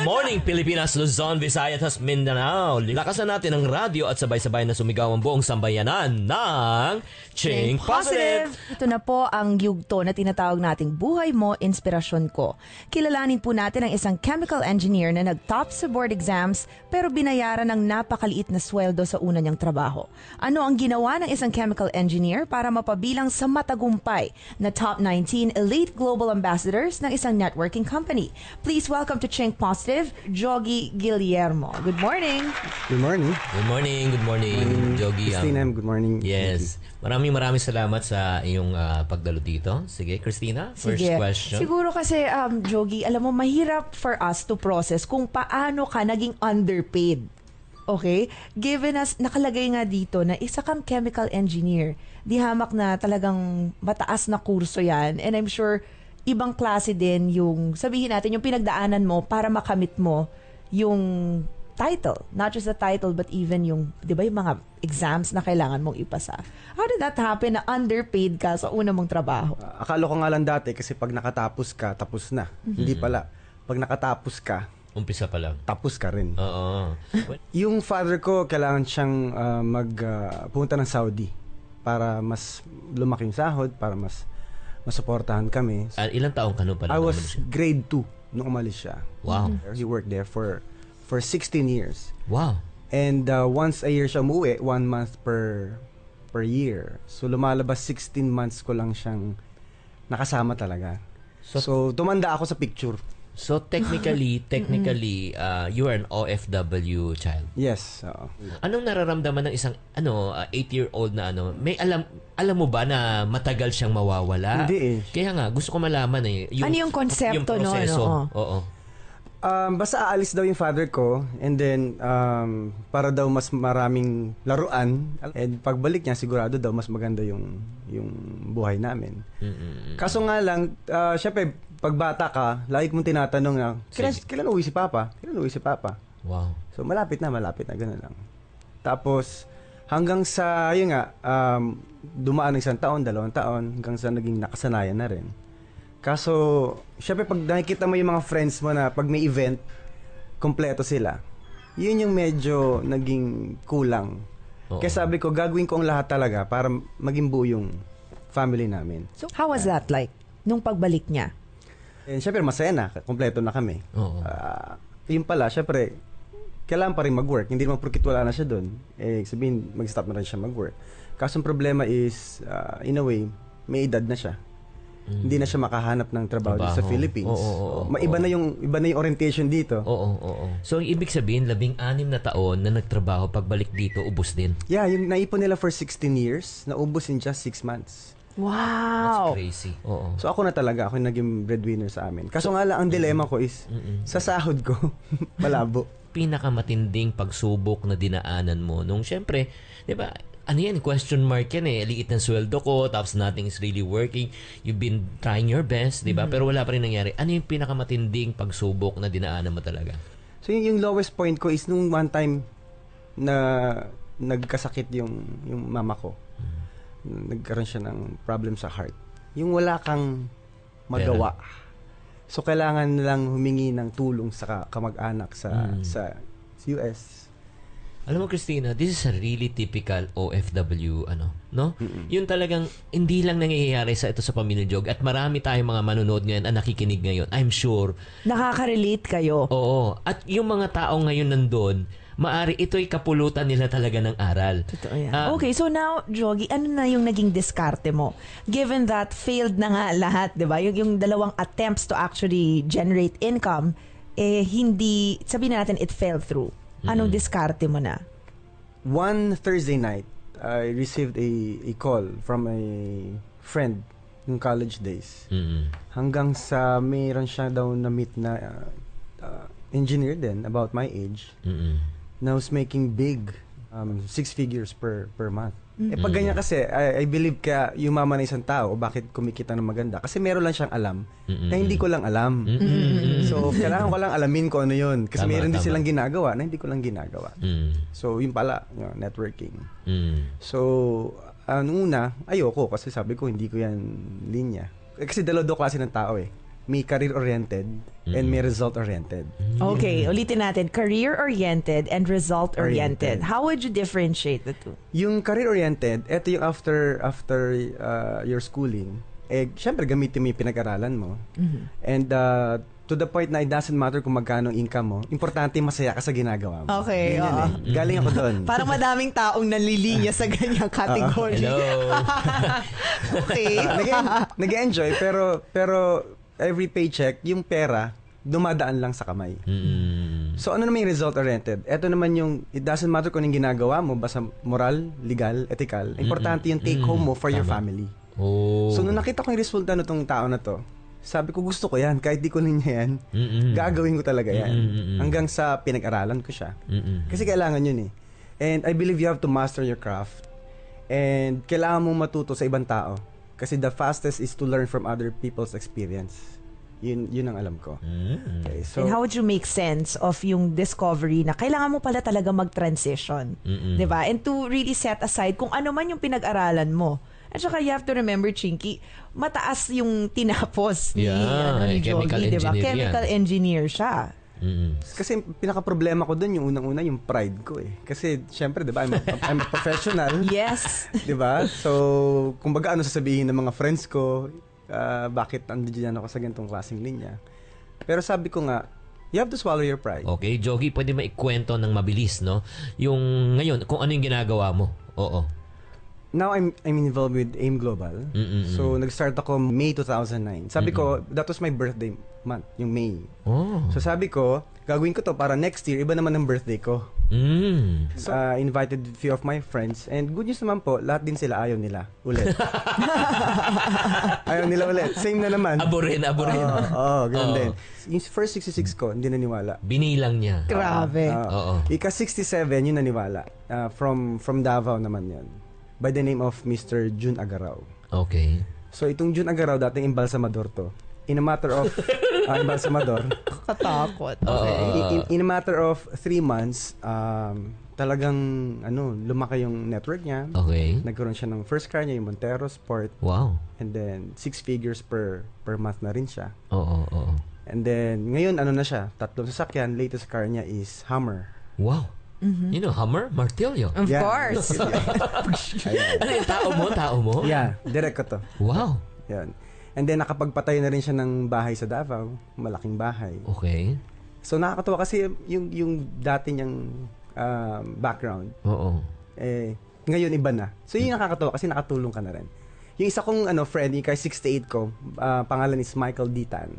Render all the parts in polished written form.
Good morning, Pilipinas, Luzon, Visayas, at Mindanao. Lakasan natin ang radyo at sabay-sabay na sumigaw ang buong sambayanan ng Ching Positive. Ito na po ang yugto na tinatawag nating Buhay Mo, Inspirasyon Ko. Kilalanin po natin ang isang chemical engineer na nag-top sa board exams pero binayaran ng napakaliit na sweldo sa una niyang trabaho. Ano ang ginawa ng isang chemical engineer para mapabilang sa matagumpay na top 19 elite global ambassadors ng isang networking company? Please welcome to Ching Positive, Jogi Guillermo. Good morning. Good morning. Good morning, good morning, Jogi. Christina, good morning. Yes. Maraming salamat sa iyong pagdalo dito. Sige, Christina, first question. Siguro kasi, Jogi, alam mo, mahirap for us to process kung paano ka naging underpaid. Okay? Given us, nakalagay nga dito na isa kang chemical engineer. Di hamak na talagang mataas na kurso yan. And I'm sure, ibang klase din yung, sabihin natin, yung pinagdaanan mo para makamit mo yung title. Not just the title, but even yung, di ba, yung mga exams na kailangan mong ipasa. How did that happen na underpaid ka sa una mong trabaho? Akala ko nga lang dati kasi pag nakatapos ka, tapos na. Hindi pala. Pag nakatapos ka, Umpisa pa lang. tapos ka rin. Oo. Yung father ko, kailangan siyang pumunta ng Saudi para mas lumaki yung sahod, para mas masuportahan kami. Ilang taong ka pa? I was grade 2 nung umalis siya. Wow. He worked there for 16 years. Wow. And once a year siya umuwi, 1 month per year. So lumalabas 16 months ko lang siyang nakasama talaga. So tumanda ako sa picture. So technically, you are an OFW child. Yes. Anong nararamdaman ng isang 8-year-old na may alam mo ba na matagal siyang mawawala? Hindi eh. Kaya nga gusto ko malaman ano yung konsepto yung proseso. Oo. Basta aalis daw yung father ko and then para daw mas maraming laruan and pagbalik niya sigurado daw mas maganda yung buhay namin. Kaso nga lang syempre pag bata ka lagi mong tinatanong na kailan uwi si Papa? Kailan uwi si Papa? Wow. So malapit na gano'n lang. Tapos hanggang sa yun nga dumaan ng 1 taon, 2 taon hanggang sa naging nakasanayan na rin. Kaso, syempre pag nakikita mo yung mga friends mo na pag may event, kompleto sila. Yun yung medyo naging kulang. Oo. Kaya sabi ko, gagawin ko ang lahat talaga para maging buo yung family namin. So, how was that like nung pagbalik niya? And syempre masaya na, kompleto na kami. Oo. Yun pala, syempre, kailangan pa rin mag-work. Hindi naman porkit wala na siya doon. Sabihin, mag-stop na rin siya mag-work. Kaso ang problema is, in a way, may edad na siya. Hindi na siya makahanap ng trabaho sa Philippines. Iba na yung orientation dito. Oo. So, ibig sabihin, 16 na taon na nagtrabaho, pagbalik dito, ubos din. Yeah, yung naipon nila for 16 years, naubos in just 6 months. Wow! That's crazy. Oo. So, ako na talaga, ako yung naging breadwinner sa amin. Kaso nga lang, ang dilema ko is, sa sahod ko, malabo. Pinakamatinding pagsubok na dinaanan mo nung, syempre, di ba, question mark yan liit ng sweldo ko, tapos nothing is really working. You've been trying your best, di ba? Pero wala pa rin nangyari. Ano yung pinakamatinding pagsubok na dinaanan mo talaga? So, yung lowest point ko is nung one time na nagkasakit yung mama ko. Nagkaroon siya ng problem sa heart. Yung wala kang magawa. So, kailangan lang humingi ng tulong sa kamag-anak sa US. Alam mo, Christina, this is a really typical OFW, no? Yun talagang hindi lang nangyayari sa Pamilya Jog at marami tayong mga manonood ngayon at nakikinig ngayon. I'm sure. Nakaka-relate kayo. Oo. At yung mga tao ngayon nandun, maari ito'y kapulutan nila talaga ng aral. Totoo yan. Okay, so now, Jogi, ano na yung naging diskarte mo? Given that failed na nga lahat, di ba? Yung 2 attempts to actually generate income, hindi, sabihin natin, it fell through. Anong diskarte mo na? One Thursday night, I received a call from a friend ng college days. Hanggang sa mayroon siya daw na-meet na engineer din, about my age, na was making big 6 figures per month. Pag ganyan kasi, I believe kaya yumaman na isang tao, bakit kumikita ng maganda? Kasi meron lang siyang alam na hindi ko lang alam. So, kailangan ko lang alamin ko ano yun. Kasi meron din silang ginagawa na hindi ko lang ginagawa. So, yun pala, networking. So, nung una, ayoko kasi sabi ko, hindi ko yan linya. Kasi dalawa klase ng tao may career-oriented and may result-oriented. Okay, ulitin natin. Career-oriented and result-oriented. How would you differentiate the two? Yung career-oriented, eto yung after your schooling, syempre gamitin mo yung pinag-aralan mo. And to the point na it doesn't matter kung magkano income mo, importante masaya ka sa ginagawa mo. Okay, Yun yun Galing ako doon. Parang madaming taong nanlilinya sa ganyang category. Hello. Okay. Nag-enjoy, pero every paycheck, yung pera, dumadaan lang sa kamay. So ano naman yung result-oriented? Ito naman yung, it doesn't matter kung anong ginagawa mo, basta moral, legal, ethical. Importante yung take home mo for your family. So nung nakita ko yung resulta na tong tao na to, sabi ko gusto ko yan, kahit di ko niya yan, gagawin ko talaga yan. Hanggang sa pinag-aralan ko siya. Kasi kailangan yun eh. And I believe you have to master your craft. And kailangan mong matuto sa ibang tao. Kasi the fastest is to learn from other people's experience. Yun ang alam ko. Okay, so, and how would you make sense of yung discovery na kailangan mo pala talaga mag-transition? Diba? And to really set aside kung ano man yung pinag-aralan mo. At saka you have to remember, Chinky, mataas yung tinapos ni Jogi, diba? Chemical engineer siya. Kasi pinaka-problema ko doon, yung unang-una, yung pride ko eh. Kasi, syempre, diba, I'm a professional. Yes. Diba? So, kumbaga, ano sasabihin ng mga friends ko, bakit nandiyan ako sa ganitong klaseng linya. Pero sabi ko nga, you have to swallow your pride. Okay, Jogi, pwede maikwento ng mabilis, no? Yung ngayon, kung ano yung ginagawa mo. Oo. Now, I'm involved with AIM Global. So, nag-start ako May 2009. Sabi ko, that was my birthday month, yung May. So, sabi ko, gagawin ko to para next year, iba naman ang birthday ko. So, invited a few of my friends. And good news naman po, lahat din sila ayaw nila. Ulit. Ayaw nila ulit. Same na naman. Aborin. Ganun din. Yung first 66 ko, hindi naniwala. Binilang niya. Grabe. Ika-67, yun naniwala. From Davao naman yun. By the name of Mr. Jun Agaraw. Okay. So, itong Jun Agaraw, dating embalsamador to. In a matter of... embalsamador. Katakot. In a matter of 3 months, talagang, lumaki yung network niya. Okay. Nagkaroon siya ng first car niya, yung Montero Sport. Wow. And then, 6 figures per month na rin siya. Oo. And then, ngayon, na siya? 3 sasakyan. Latest car niya is Hummer. Wow. You know, Hummer? Martilyo. Of course. Ano yung tao mo? Yeah, direct ko to. Wow. Yan. And then, nakapagpatay na rin siya ng bahay sa Davao. Malaking bahay. Okay. So, nakakatawa kasi yung dati niyang background. Oo. Ngayon, iba na. So, yun yung nakakatawa kasi nakatulong ka na rin. Yung isa kong friend, yung kay 68 ko, pangalan is Michael Ditan.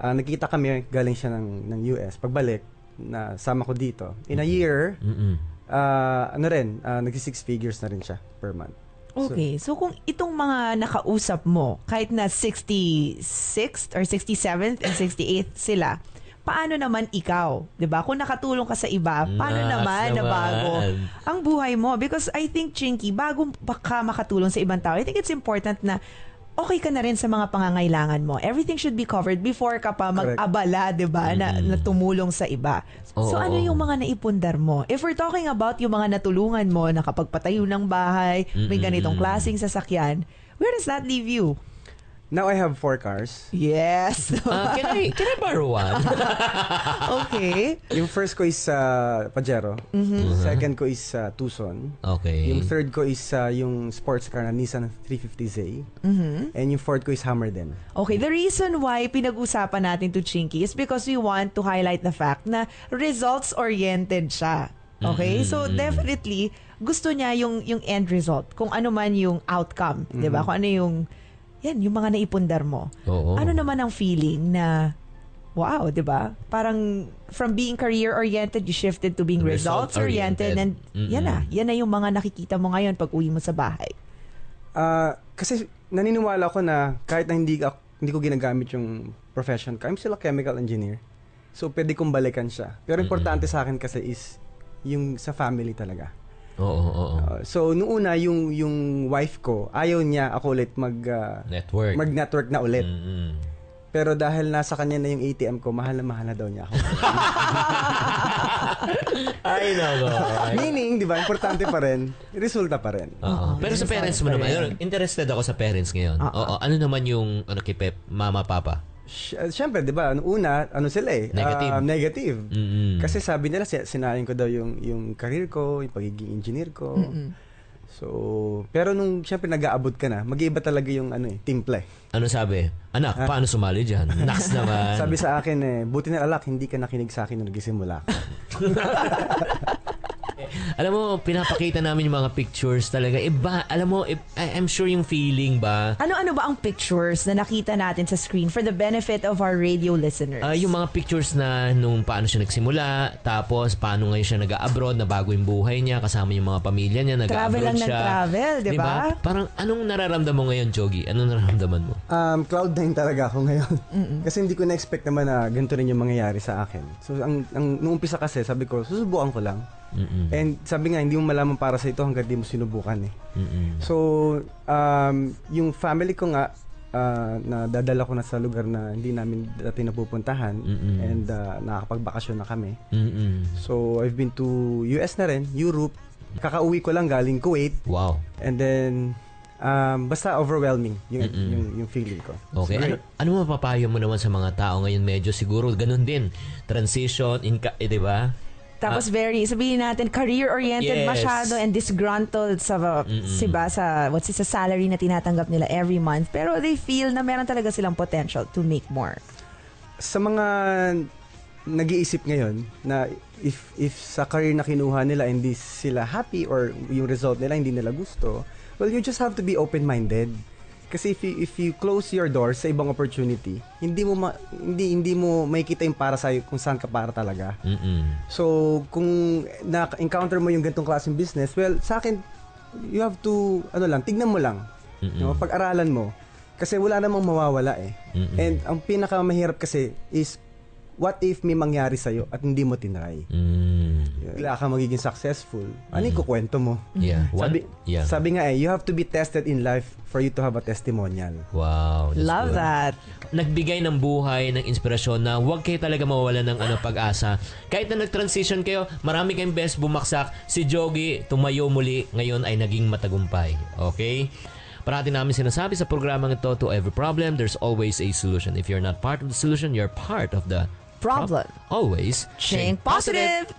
Nakita kami, galing siya ng US. Pagbalik, na sama ko dito. In a year, nagsi 6 figures na rin siya per month. Okay. So, kung itong mga nakausap mo, kahit na 66th or 67th and 68th sila, paano naman ikaw? 'Di ba? Kung nakatulong ka sa iba, paano naman na bago ang buhay mo? Because I think, Chinky, bago ka makatulong sa ibang tao, I think it's important na okay ka na rin sa mga pangangailangan mo. Everything should be covered before ka pa mag-abala, 'di ba, na tumulong sa iba. So ano yung mga naipundar mo? If we're talking about yung mga natulungan mo, nakapagpatayo ng bahay, may ganitong klaseng sasakyan, where does that leave you? Now I have 4 cars. Yes. Can I borrow one? Okay. Yung first ko is Pajero. Second ko is Tucson. Okay. Yung third ko is yung sports car na Nissan 350Z. And yung fourth ko is Hummer din. Okay, the reason why pinag-usapan natin to Chinky is because we want to highlight the fact na results-oriented siya. Okay? So, definitely, gusto niya yung end result. Kung ano man yung outcome. Diba? Kung ano yung mga naipundar mo. Ano naman ang feeling na, wow, di ba? Parang from being career-oriented, you shifted to being results-oriented. And yan na yung mga nakikita mo ngayon pag uwi mo sa bahay. Kasi naniniwala ko na kahit na hindi ko ginagamit yung profession ko, I'm still a chemical engineer. So, pwede kong balikan siya. Pero importante sa akin kasi is yung sa family talaga. So, noong una, yung wife ko, ayaw niya ako ulit mag-network na ulit. Pero dahil nasa kanya na yung ATM ko, mahal na daw niya ako. Ay, nako. Meaning, di ba, importante pa rin, resulta pa rin. Pero sa parents mo naman, interested ako sa parents ngayon. Ano naman yung kay mama, papa? Siyempre, di ba, una, sila Negative. negative. Mm-mm. Kasi sabi nila, sinayang ko daw yung career ko, yung pagiging engineer ko. So, pero nung siyempre nag-aabot ka na, mag-iiba talaga yung timpla. Ano sabi? Anak, paano sumali dyan? Naks naman. Sabi sa akin, buti na alak, hindi ka nakinig sa akin nung nagsimula ka. Alam mo, pinapakita namin yung mga pictures talaga. Iba, alam mo, I'm sure yung feeling ba? Ano ba ang pictures na nakita natin sa screen for the benefit of our radio listeners? Yung mga pictures na nung paano siya nagsimula, tapos paano ngayon siya nag-abroad, na bago yung buhay niya, kasama yung mga pamilya niya, travel nag-abroad lang siya. ng travel, di ba? Parang anong nararamdaman mo ngayon, Jogi? Anong nararamdaman mo? Cloud9 talaga ako ngayon. Kasi hindi ko na-expect naman na ganito rin yung mangyayari sa akin. So, nung umpisa kasi, sabi ko, susubukan ko lang. And sabi nga, hindi mo malaman para sa ito hanggang di mo sinubukan eh. So, yung family ko nga, nadadala ko na sa lugar na hindi namin dati napupuntahan and nakakapagbakasyon na kami. So, I've been to US na rin, Europe. Kakauwi ko lang galing Kuwait. Wow. And then, basta overwhelming yung feeling ko. Okay. Ano mapapayo mo naman sa mga tao ngayon? Medyo siguro ganun din. Transition, di ba? Tapos sabihin natin, career-oriented Yes. masyado and disgruntled sa salary na tinatanggap nila every month. Pero they feel na meron talaga silang potential to make more. Sa mga nag-iisip ngayon na if sa career na kinuha nila hindi sila happy or yung result nila hindi nila gusto, well, you just have to be open-minded. Kasi if you close your doors sa ibang opportunity, hindi mo makikita yung para sa kung saan ka para talaga. So, kung na-encounter mo yung ganitong klaseng business, well, sa akin, you have to, tignan mo lang. No? Pag-aralan mo. Kasi wala namang mawawala eh. And ang pinakamahirap kasi is, what if may mangyari sa'yo at hindi mo tinry? Bigla ka magiging successful. Ano yung kukwento mo? Yeah. Sabi nga you have to be tested in life for you to have a testimonial. Wow. Love good. that. Nagbigay ng buhay, ng inspirasyon na huwag kayo talaga mawawalan ng pag-asa. Kahit na nag-transition kayo, marami kayong best bumaksak. Si Jogi, tumayo muli, ngayon ay naging matagumpay. Okay? Parati namin sinasabi sa programang ito, to every problem, there's always a solution. If you're not part of the solution, you're part of the Problem. Always Think positive.